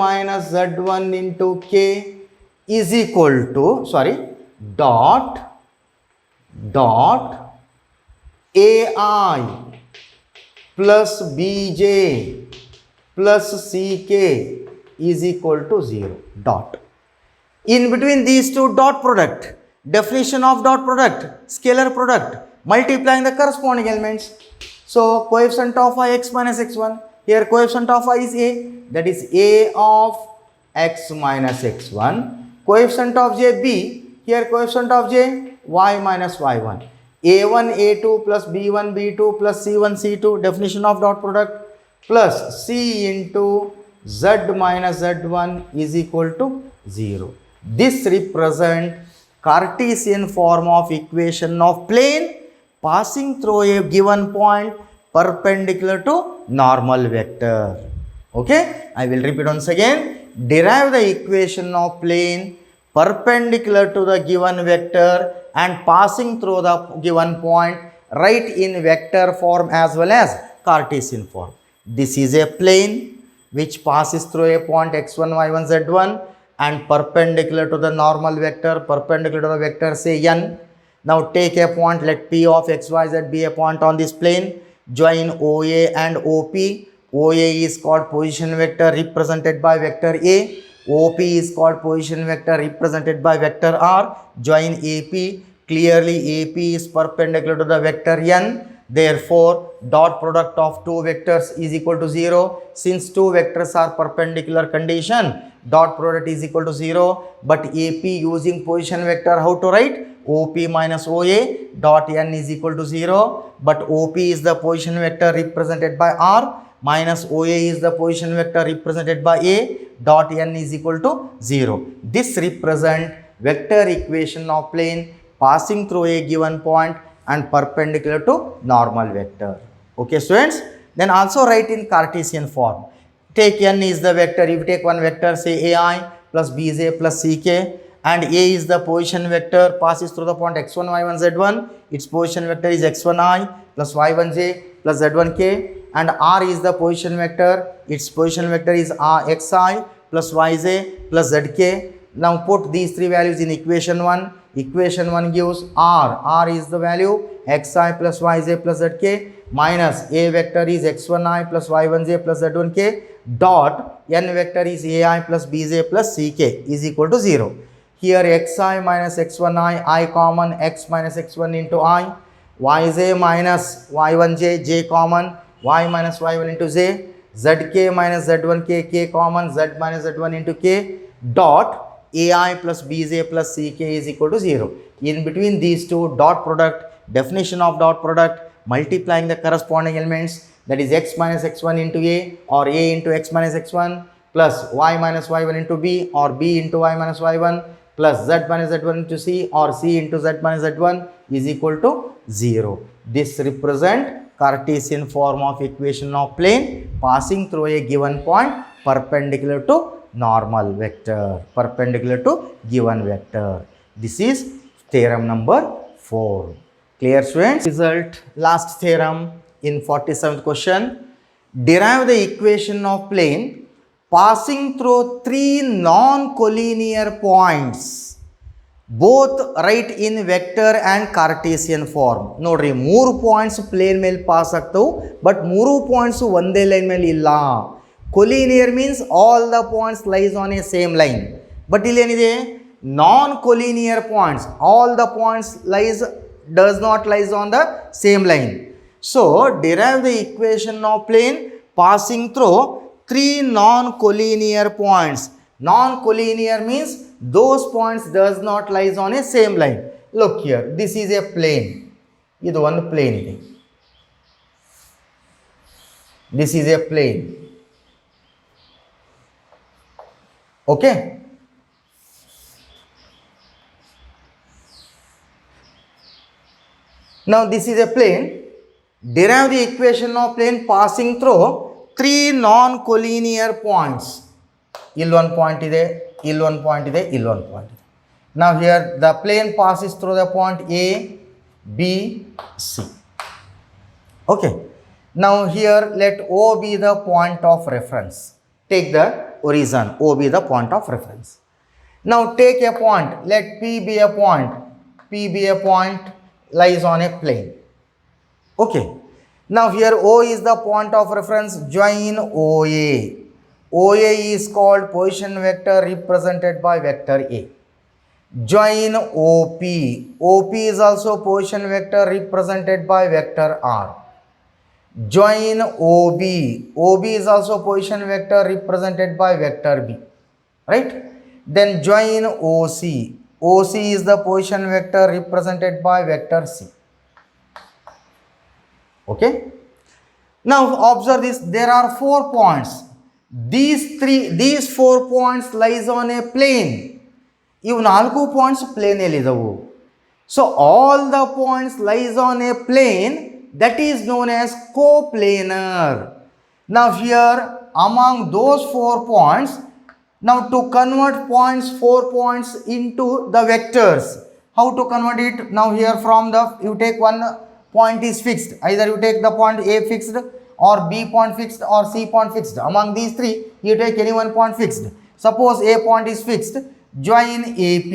minus z1 into k is equal to, dot ai plus bj plus ck is equal to 0. Dot. In between these two, dot product. Definition of dot product, scalar product, multiplying the corresponding elements. So coefficient of I x minus x1. Here coefficient of I is a, that is a of x minus x1. Coefficient of j b. Here coefficient of j y minus y1. a1 a2 plus b1 b2 plus c1 c2. Definition of dot product, plus c into z minus z1 is equal to 0. This represents Cartesian form of equation of plane passing through a given point perpendicular to normal vector. Okay, I will repeat once again. Derive the equation of plane perpendicular to the given vector and passing through the given point, write in vector form as well as Cartesian form. This is a plane which passes through a point x1 y1 z1 and perpendicular to the normal vector, perpendicular to the vector say n. Now take a point, let p of x y z be a point on this plane. Join OA and OP. OA is called position vector represented by vector A. OP is called position vector represented by vector R. Join AP. Clearly AP is perpendicular to the vector n. Therefore, dot product of two vectors is equal to 0. Since two vectors are perpendicular condition, dot product is equal to 0. But AP using position vector, how to write? OP minus OA dot n is equal to 0. But OP is the position vector represented by R, minus OA is the position vector represented by A, dot n is equal to 0. This represents vector equation of plane passing through a given point and perpendicular to normal vector. Okay students, then also write in Cartesian form. Take n is the vector, if you take one vector say ai plus bj plus ck, and a is the position vector passes through the point x1 y1 z1, its position vector is x1i plus y1j plus z1k, and r is the position vector, its position vector is xi plus yj plus zk. Now put these three values in equation 1. Equation 1 gives r is the value xi plus yj plus zk, minus a vector is x1i plus y1j plus z1k, dot n vector is ai plus bj plus ck is equal to 0. Here xi minus x1i, I common, x minus x1 into I, yj minus y1j, j common, y minus y1 into j, zk minus z1k, k common, z minus z1 into k, dot ai plus bj plus ck is equal to 0. In between these two, dot product, definition of dot product, multiplying the corresponding elements, that is x minus x1 into a, or a into x minus x1, plus y minus y1 into b, or b into y minus y1, plus z minus z1 into c, or c into z minus z1 is equal to 0. This represent Cartesian form of equation of plane passing through a given point perpendicular to normal vector, perpendicular to given vector. This is theorem number 4. Clear, students? Result, last theorem in 47th question. Derive the equation of plane passing through three non-collinear points, both right in vector and Cartesian form. Nodri, 3 points plane ಮೇಲೆ pass ಆಗ್ತವು, but 3 points ಒಂದೇ line ಮೇಲೆ ಇಲ್ಲ. Collinear means all the points lies on a same line. But ಇಲ್ಲಿ ಏನಿದೆ? Non-collinear points, all the points does not lies on the same line. So derive the equation of plane passing through three non-collinear points. Non-collinear means those points does not lies on a same line. Look here, this is a plane. This one plane. This is a plane. Okay. Now this is a plane. Derive the equation of plane passing through three non-collinear points. Ill one point ide, ill one point ide, ill one point ide. Now here the plane passes through the point A, B, C. Okay. Now here let O be the point of reference. Take the origin, O be the point of reference. Now take a point, let P be a point. P be a point lies on a plane. Okay. Now here O is the point of reference, join OA. OA is called position vector represented by vector A. Join OP. OP is also position vector represented by vector R. Join OB. OB is also position vector represented by vector B. Right? Then join OC. OC is the position vector represented by vector C. Okay. Now observe this. There are 4 points. These 4 points lies on a plane. Ivu 4 points plane elidavu. So all the points lies on a plane, that is known as coplanar. Now here among those 4 points, now to convert 4 points into the vectors, how to convert it? Now here from the, you take one point is fixed, either you take the point A fixed, or B point fixed, or C point fixed. Among these 3 you take any one point fixed. Suppose A point is fixed, join AP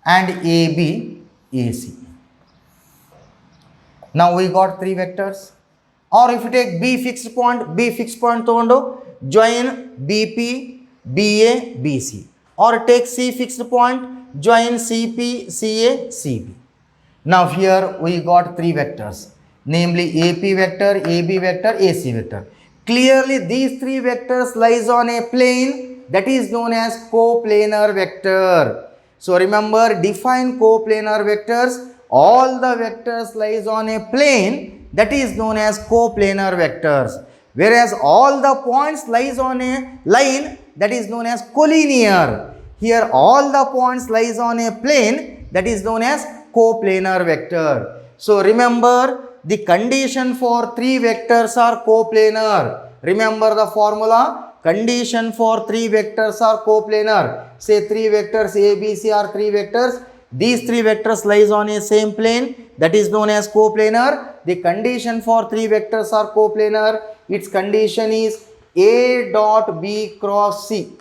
and AB AC. Now we got 3 vectors. Or if you take B fixed point tondo, join BP, BA, BC. Or take C fixed point, join CP, CA, CB. Now here we got 3 vectors, namely AP vector, AB vector, AC vector. Clearly these 3 vectors lies on a plane, that is known as coplanar vector. So remember, define coplanar vectors. All the vectors lies on a plane, that is known as coplanar vectors. Whereas all the points lies on a line, that is known as collinear. Here all the points lies on a plane, that is known as coplanar vector. So remember, the condition for 3 vectors are coplanar. Remember the formula. Condition for 3 vectors are coplanar. Say 3 vectors A, B, C are 3 vectors. These 3 vectors lies on a same plane, that is known as coplanar. The condition for 3 vectors are coplanar. Its condition is A dot B cross C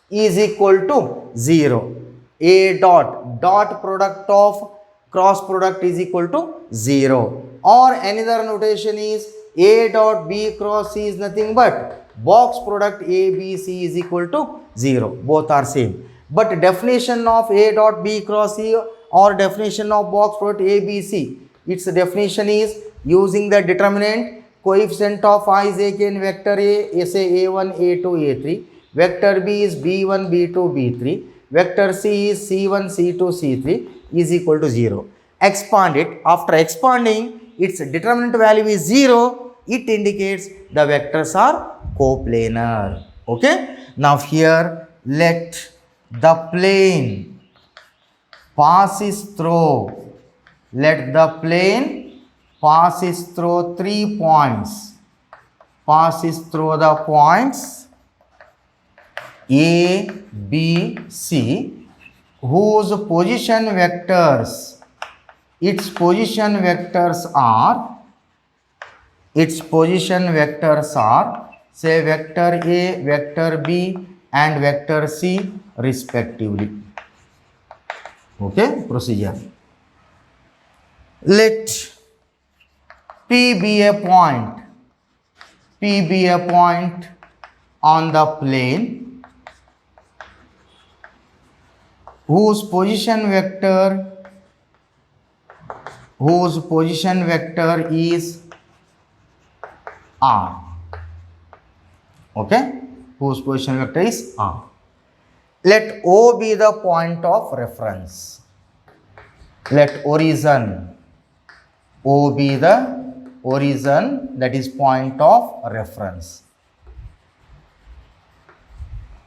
is equal to 0. A dot product of cross product is equal to 0. Or another notation is A dot B cross C is nothing but box product ABC is equal to 0. Both are same. But definition of A dot B cross C or definition of box product ABC, its definition is using the determinant, coefficient of I is AK in vector A, say A1, A2, A3. Vector B is B1, B2, B3. Vector C is C1, C2, C3. is equal to 0. Expand it. After expanding, its determinant value is 0. It indicates the vectors are coplanar. Okay. Now here let the plane passes through. Let the plane passes through 3 points. Passes through the points A, B, C, whose position vectors, its position vectors are, say vector A, vector B and vector C respectively. Okay, procedure. Let P be a point. P be a point on the plane whose position vector is R. Okay, whose position vector is R. Let O be the point of reference. Let origin O be the origin, that is point of reference.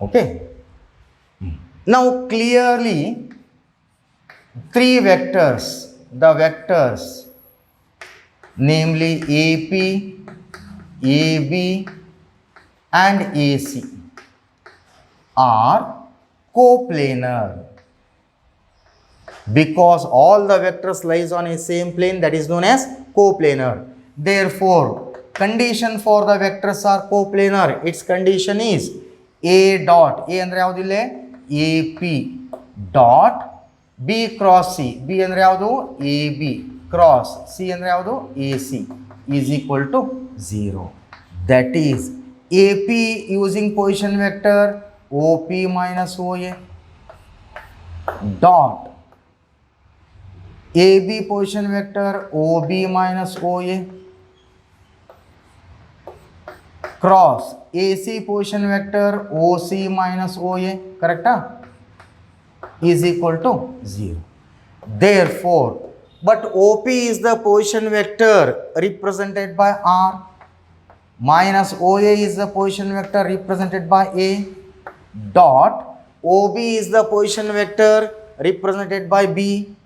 Okay. Now clearly 3 vectors, the vectors namely AP, AB and AC are coplanar because all the vectors lies on a same plane, that is known as coplanar. Therefore, condition for the vectors are coplanar. Its condition is A dot, A andre yavudu AP dot B cross C, B andre yavudu AB cross C andre yavudu AC is equal to 0. That is AP using position vector OP minus OA dot AB position vector OB minus OA cross AC position vector OC minus OA, correct? Is equal to 0. Therefore, but OP is the position vector represented by R, minus OA is the position vector represented by A, dot OB is the position vector represented by B,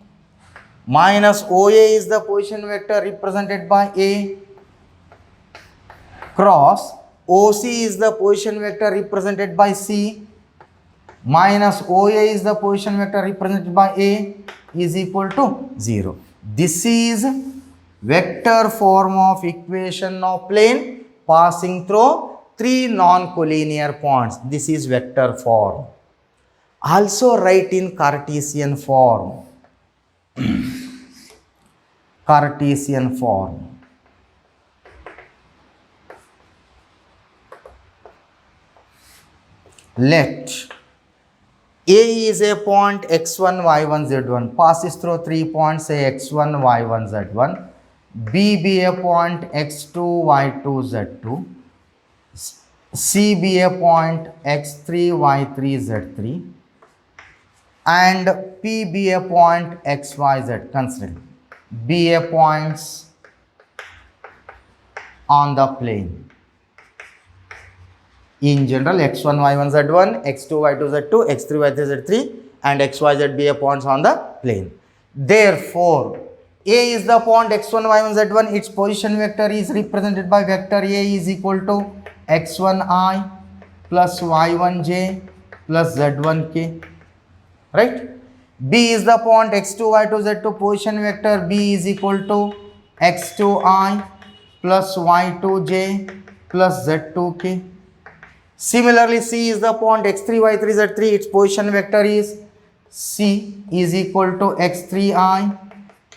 minus OA is the position vector represented by A, cross OC is the position vector represented by C, minus OA is the position vector represented by A is equal to 0. This is vector form of equation of plane passing through 3 non-collinear points. This is vector form. Also write in Cartesian form. Cartesian form. Let A is a point x1, y1, z1, passes through 3 points, say x1, y1, z1. B be a point x2, y2, z2. C be a point x3, y3, z3. And P be a point x, y, z. Consider be a points on the plane. In general, x1, y1, z1, x2, y2, z2, x3, y3, z3 and x, y, z be a points on the plane. Therefore, A is the point x1, y1, z1. Its position vector is represented by vector A is equal to x1i plus y1j plus z1k. Right? B is the point x2, y2, z2. Position vector B is equal to x2i plus y2j plus z2k. Similarly, C is the point x3, y3, z3. Its position vector is C is equal to x3i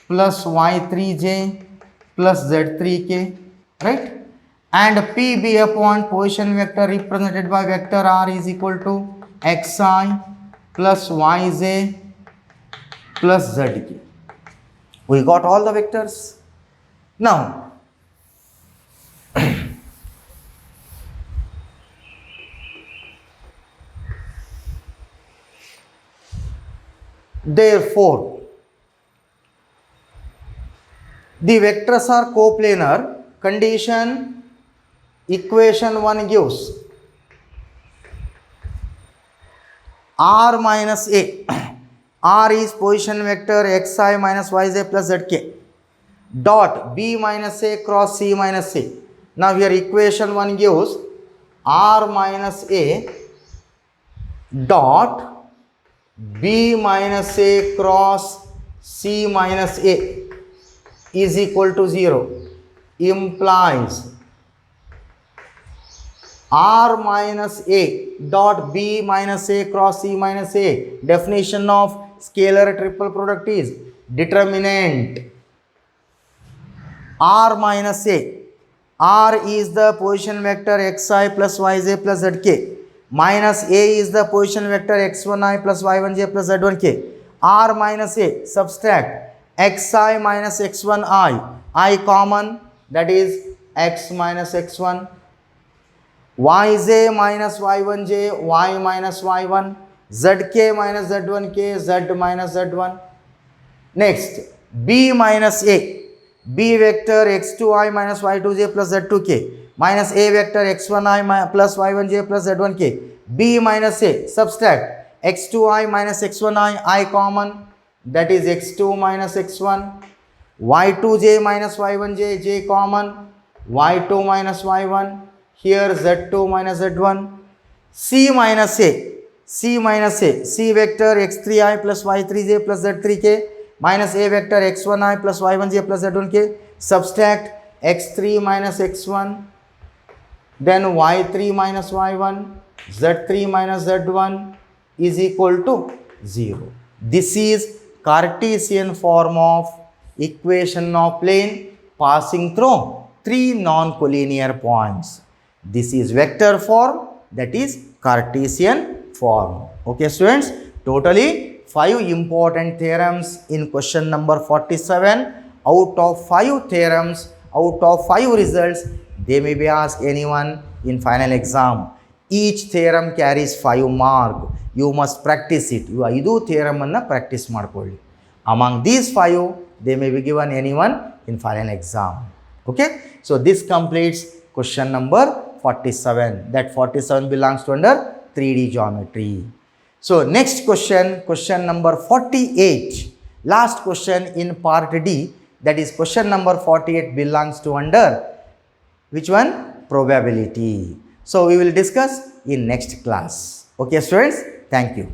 plus y3j plus z3k. Right? And P be a point position vector represented by vector R is equal to xi plus yj plus zk. We got all the vectors. Now, therefore, The vectors are coplanar. Condition equation 1 gives r minus a. R is position vector xi minus yj plus zk dot b minus a cross c minus a. Now here equation 1 gives r minus a dot b minus a cross c minus a is equal to 0, implies r minus a dot b minus a cross c minus a. Definition of scalar triple product is determinant r minus a. R is the position vector xi plus yj plus zk, minus a is the position vector x1i plus y1j plus z1k. R minus a, subtract xi minus x1i, I common, that is x minus x1, yj minus y1j, y minus y1, zk minus z1k, z minus z1. Next, b minus a, b vector x2i minus y2j plus z2k, minus a vector x1i plus y1j plus z1k. b minus a, subtract x2i minus x1i, I common, that is x2 minus x1, y2j minus y1j, j common, y2 minus y1, here z2 minus z1. c minus a, c minus a, c vector x3i plus y3j plus z3k, minus a vector x1i plus y1j plus z1k, subtract x3 minus x1, then y3 minus y1, z3 minus z1 is equal to 0. This is Cartesian form of equation of plane passing through three non-collinear points. This is vector form, that is Cartesian form. Okay students, totally 5 important theorems in question number 47. Out of 5 theorems, out of 5 results, they may be asked anyone in final exam. Each theorem carries 5 mark. You must practice it. You 5 theorem anna practice ಮಾಡ್ಕೊಳ್ಳಿ. Among these 5, they may be given anyone in final exam. Okay. So this completes question number 47. That 47 belongs to under 3D geometry. So next question, question number 48. Last question in part D, that is question number 48 belongs to under which one? Probability. So we will discuss in next class. Okay students, thank you.